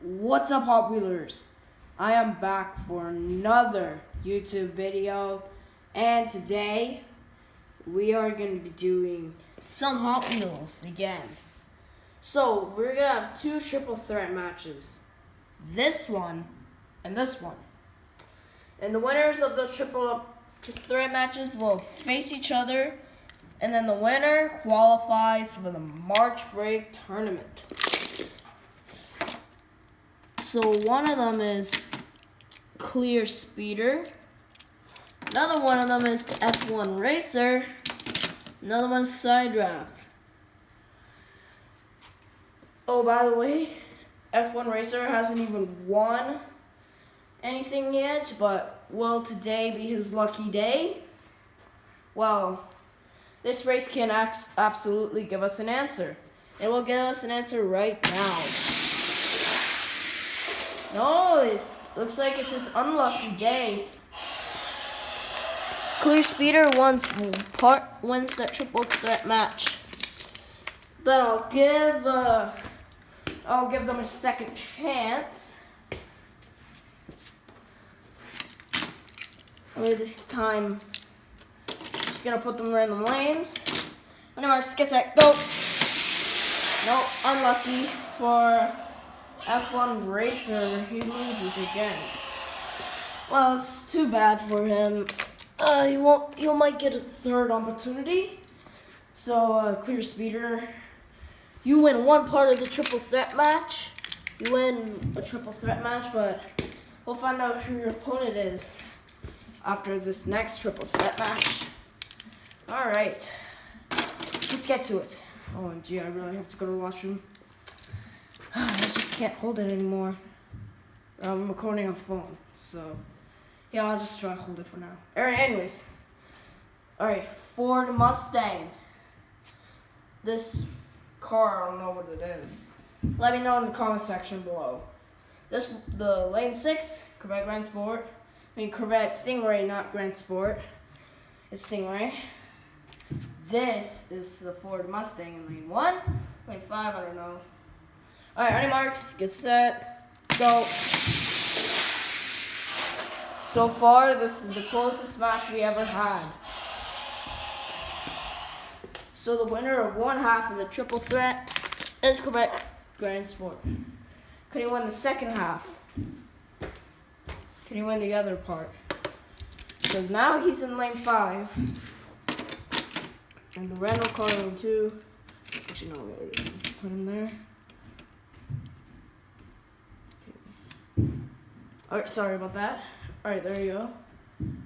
What's up, Hot Wheelers? I am back for another YouTube video, and today we are going to be doing some Hot Wheels again. So we're going to have two triple threat matches, this one and this one. And the winners of those triple threat matches will face each other, and then the winner qualifies for the March break tournament. So one of them is Clear Speeder. Another one of them is the F1 Racer. Another one's Side Draft. Oh, by the way, F1 Racer hasn't even won anything yet, but will today be his lucky day? Well, this race can absolutely give us an answer. It will give us an answer right now. No, it looks like it's his unlucky day. Clear Speeder wins that triple threat match. But I'll give them a second chance. Maybe this time, just gonna put them in random lanes. Money marks, get set, go. Nope, unlucky for F1 Racer. He loses again. Well, it's too bad for him. He might get a third opportunity. So, Clear Speeder, you win one part of the triple threat match. You win a triple threat match, but we'll find out who your opponent is after this next triple threat match. All right, let's get to it. OMG, I really have to go to the washroom. I just can't hold it anymore. I'm recording on phone, so yeah, I'll just try to hold it for now. Alright, anyways. Alright, Ford Mustang. This car, I don't know what it is. Let me know in the comment section below. The Lane 6, Corvette Grand Sport. Corvette Stingray, not Grand Sport. It's Stingray. This is the Ford Mustang in Lane 1. Lane 5, I don't know. Alright, ready, marks, get set, go. So far, this is the closest match we ever had. So the winner of one half of the triple threat is Corvette Grand Sport. Can he win the second half? Can he win the other part? Because now he's in lane 5. And the rental car in lane 2. Actually, no, put him there. Alright, sorry about that. Alright, there you go.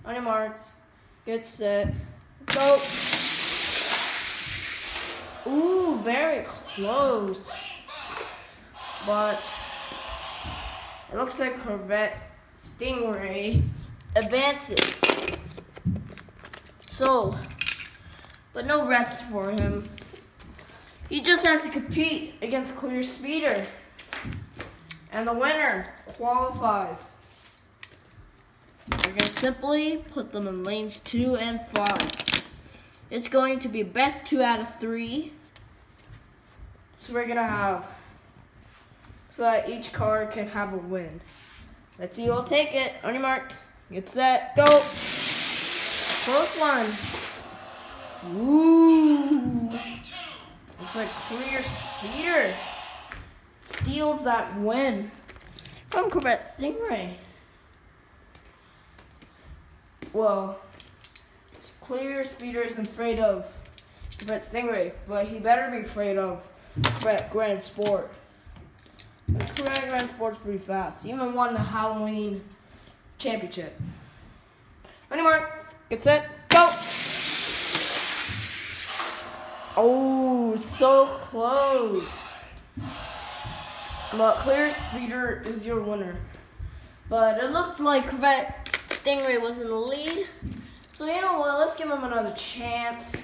On your marks, get set, go. Ooh, very close. But it looks like Corvette Stingray advances. So, but no rest for him. He just has to compete against Clear Speeder. And the winner qualifies. We're going to simply put them in lanes 2 and 5. It's going to be best 2 out of 3. So we're going to have, so that each car can have a win. Let's see who'll take it. On your marks, get set, go. Close one. Ooh. Looks like Clear Speeder steals that win from Corvette Stingray. Well, Clear Speeder isn't afraid of Corvette Stingray, but he better be afraid of Corvette Grand Sport. Corvette Grand Sport's pretty fast. He even won the Halloween championship. Money marks, get set, go! Oh, so close. But Clear Speeder is your winner. But it looked like Corvette Stingray was in the lead. So you know what, let's give him another chance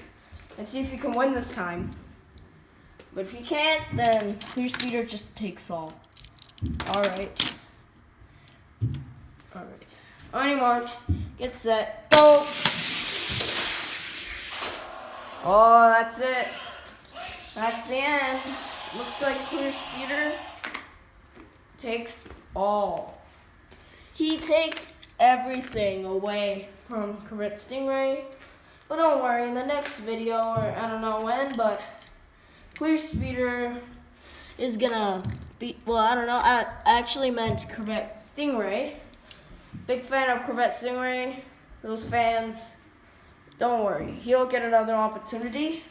and see if he can win this time. But if he can't, then Clear Speeder just takes all. Alright. On your marks, get set, go! Oh, that's it. That's the end. Looks like Clear Speeder takes all. He takes everything away from Corvette Stingray. But don't worry, in the next video, or I don't know when, but Clear Speeder is gonna be, well, I don't know, I actually meant Corvette Stingray. Big fan of Corvette Stingray. Those fans, don't worry, he'll get another opportunity.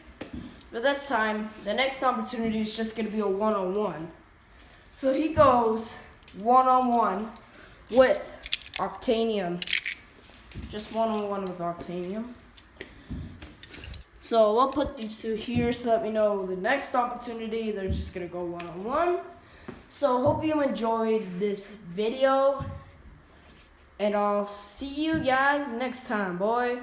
But this time, the next opportunity is just gonna be a one-on-one. So he goes one-on-one with Octanium. Just one-on-one with Octanium. So we'll put these two here, so let me know the next opportunity. They're just gonna go one-on-one. So hope you enjoyed this video, and I'll see you guys next time, boy.